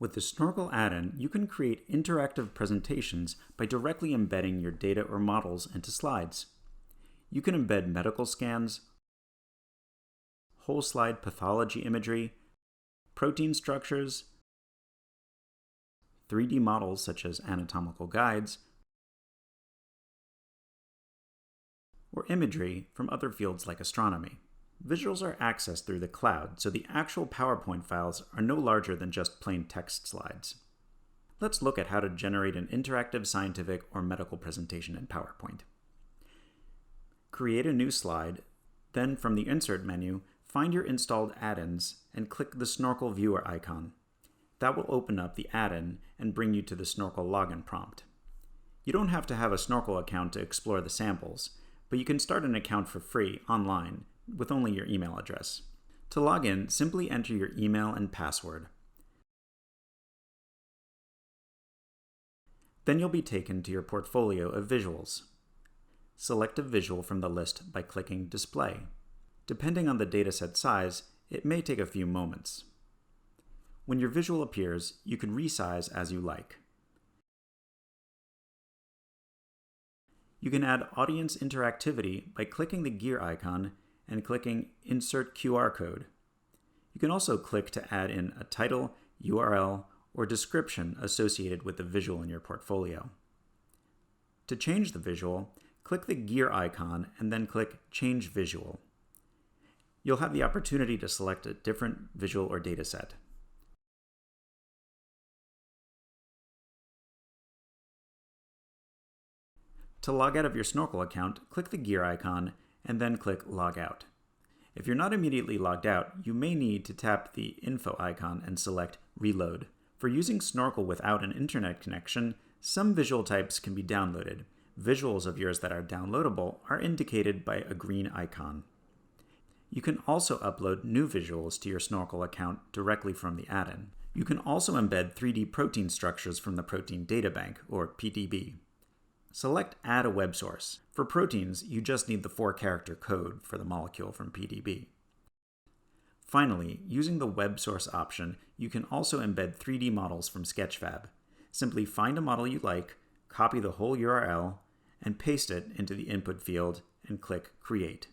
With the Snorkle add-in, you can create interactive presentations by directly embedding your data or models into slides. You can embed medical scans, whole slide pathology imagery, protein structures, 3D models such as anatomical guides, or imagery from other fields like astronomy. Visuals are accessed through the cloud, so the actual PowerPoint files are no larger than just plain text slides. Let's look at how to generate an interactive scientific or medical presentation in PowerPoint. Create a new slide, then from the Insert menu, find your installed add-ins and click the Snorkle Viewer icon. That will open up the add-in and bring you to the Snorkle login prompt. You don't have to have a Snorkle account to explore the samples, but you can start an account for free online with only your email address. To log in, simply enter your email and password. Then you'll be taken to your portfolio of visuals. Select a visual from the list by clicking Display. Depending on the dataset size, it may take a few moments. When your visual appears, you can resize as you like. You can add audience interactivity by clicking the gear icon and clicking Insert QR Code. You can also click to add in a title, URL, or description associated with the visual in your portfolio. To change the visual, click the gear icon and then click Change Visual. You'll have the opportunity to select a different visual or dataset. To log out of your Snorkle account, click the gear icon and then click Log Out. If you're not immediately logged out, you may need to tap the Info icon and select Reload. For using Snorkle without an internet connection, some visual types can be downloaded. Visuals of yours that are downloadable are indicated by a green icon. You can also upload new visuals to your Snorkle account directly from the add-in. You can also embed 3D protein structures from the Protein Data Bank, or PDB. Select Add a Web Source. For proteins, you just need the 4-character code for the molecule from PDB. Finally, using the Web Source option, you can also embed 3D models from Sketchfab. Simply find a model you like, copy the whole URL, and paste it into the input field and click Create.